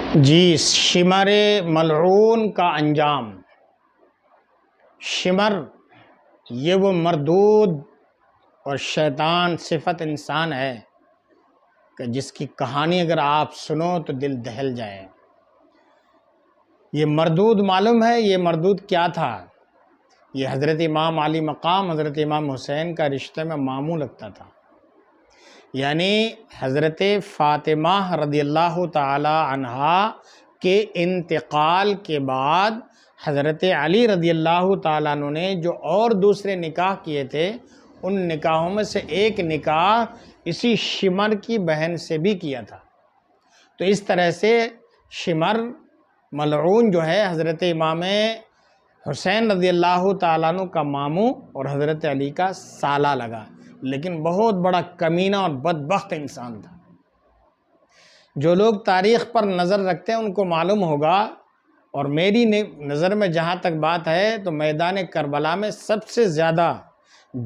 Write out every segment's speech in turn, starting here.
جی، شمر ملعون کا انجام۔ شمر یہ وہ مردود اور شیطان صفت انسان ہے کہ جس کی کہانی اگر آپ سنو تو دل دہل جائے۔ یہ مردود معلوم ہے، یہ مردود کیا تھا؟ یہ حضرت امام علی مقام حضرت امام حسین کا رشتے میں ماموں لگتا تھا، یعنی حضرت فاطمہ رضی اللہ تعالی عنہا کے انتقال کے بعد حضرت علی رضی اللہ تعالیٰ عنہ نے جو اور دوسرے نکاح کیے تھے، ان نکاحوں میں سے ایک نکاح اسی شمر کی بہن سے بھی کیا تھا۔ تو اس طرح سے شمر ملعون جو ہے حضرت امام حسین رضی اللہ تعالیٰ عنہ کا ماموں اور حضرت علی کا سالہ لگا، لیکن بہت بڑا کمینہ اور بدبخت انسان تھا۔ جو لوگ تاریخ پر نظر رکھتے ہیں ان کو معلوم ہوگا، اور میری نظر میں جہاں تک بات ہے تو میدان کربلا میں سب سے زیادہ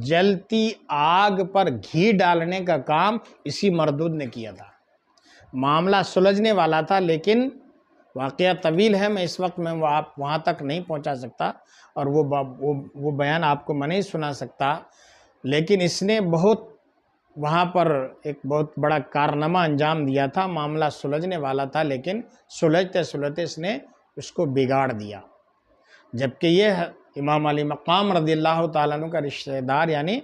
جلتی آگ پر گھی ڈالنے کا کام اسی مردود نے کیا تھا۔ معاملہ سلجھنے والا تھا، لیکن واقعہ طویل ہے، میں اس وقت میں وہاں تک نہیں پہنچا سکتا اور وہ بیان آپ کو میں نہیں سنا سکتا، لیکن اس نے وہاں پر ایک بہت بڑا کارنامہ انجام دیا تھا۔ معاملہ سلجھنے والا تھا، لیکن سلجھتے سلجھتے اس نے اس کو بگاڑ دیا، جبکہ یہ امام علی مقام رضی اللہ تعالیٰ عنہ کا رشتہ دار یعنی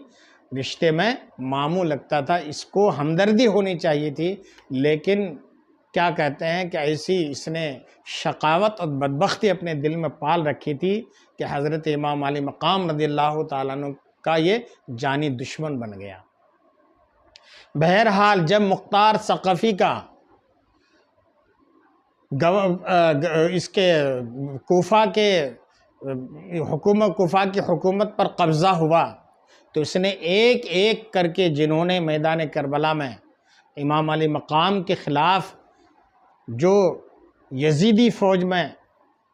رشتے میں ماموں لگتا تھا۔ اس کو ہمدردی ہونی چاہیے تھی، لیکن کیا کہتے ہیں کہ ایسی اس نے شقاوت اور بدبختی اپنے دل میں پال رکھی تھی کہ حضرت امام علی مقام رضی اللہ تعالیٰ عنہ کا یہ جانی دشمن بن گیا۔ بہرحال جب مختار ثقفی کا اس کے کوفہ کی حکومت پر قبضہ ہوا تو اس نے ایک ایک کر کے جنہوں نے میدان کربلا میں امام علی مقام کے خلاف جو یزیدی فوج میں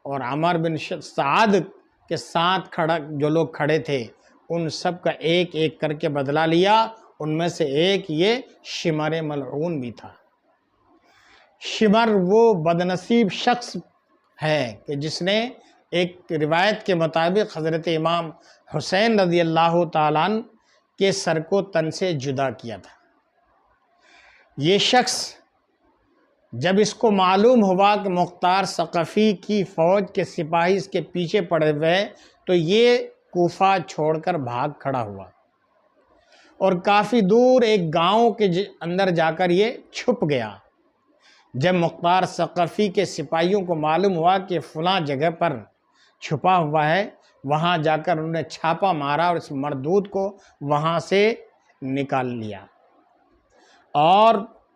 اور عمر بن سعد کے ساتھ جو لوگ کھڑے تھے، ان سب کا ایک ایک کر کے بدلہ لیا۔ ان میں سے ایک یہ شمر ملعون بھی تھا۔ شمر وہ بدنصیب شخص ہے کہ جس نے ایک روایت کے مطابق حضرت امام حسین رضی اللہ تعالیٰ عنہ کے سر کو تن سے جدا کیا تھا۔ یہ شخص جب اس کو معلوم ہوا کہ مختار ثقفی کی فوج کے سپاہی اس کے پیچھے پڑے ہوئے تو یہ کوفہ چھوڑ کر بھاگ کھڑا ہوا اور کافی دور ایک گاؤں کے اندر جا کر یہ چھپ گیا۔ جب مختار ثقفی کے سپاہیوں کو معلوم ہوا کہ فلاں جگہ پر چھپا ہوا ہے، وہاں جا کر انہوں نے چھاپا مارا اور اس مردود کو وہاں سے نکال لیا، اور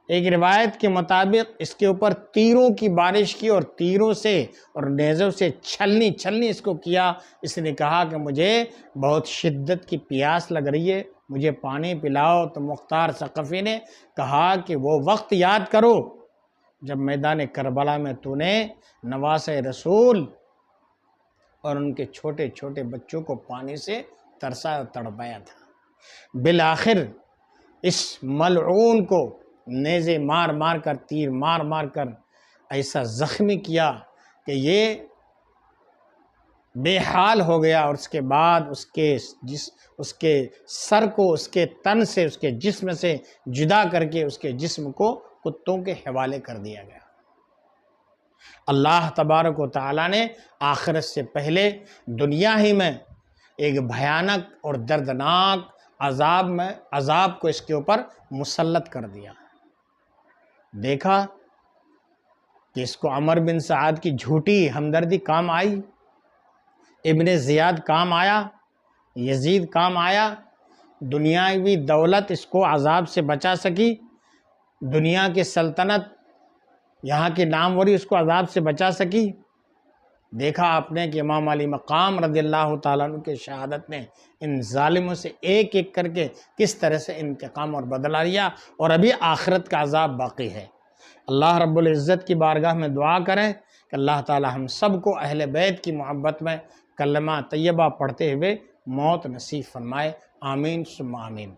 ایک روایت کے مطابق اس کے اوپر تیروں کی بارش کی اور تیروں سے اور نیزوں سے چھلنی اس کو کیا۔ اس نے کہا کہ مجھے بہت شدت کی پیاس لگ رہی ہے، مجھے پانی پلاؤ۔ تو مختار ثقفی نے کہا کہ وہ وقت یاد کرو جب میدان کربلا میں تو نے نواسۂ رسول اور ان کے چھوٹے چھوٹے بچوں کو پانی سے ترسا اور تڑپایا تھا۔ بالآخر اس ملعون کو نیزے مار مار کر، تیر مار مار کر ایسا زخمی کیا کہ یہ بے حال ہو گیا، اور اس کے بعد اس کے سر کو اس کے تن سے، اس کے جسم سے جدا کر کے اس کے جسم کو کتوں کے حوالے کر دیا گیا۔ اللہ تبارک و تعالیٰ نے آخرت سے پہلے دنیا ہی میں ایک بھیانک اور دردناک عذاب کو اس کے اوپر مسلط کر دیا۔ دیکھا کہ اس کو عمر بن سعد کی جھوٹی ہمدردی کام آئی، ابن زیاد کام آیا، یزید کام آیا، دنیاوی دولت اس کو عذاب سے بچا سکی، دنیا کی سلطنت، یہاں کی ناموری اس کو عذاب سے بچا سکی۔ دیکھا آپ نے کہ امام علی مقام رضی اللہ تعالیٰ عنہ کے شہادت نے ان ظالموں سے ایک ایک کر کے کس طرح سے انتقام اور بدلہ لیا، اور ابھی آخرت کا عذاب باقی ہے۔ اللہ رب العزت کی بارگاہ میں دعا کریں کہ اللہ تعالیٰ ہم سب کو اہل بیت کی محبت میں کلمہ طیبہ پڑھتے ہوئے موت نصیب فرمائے۔ آمین ثم آمین۔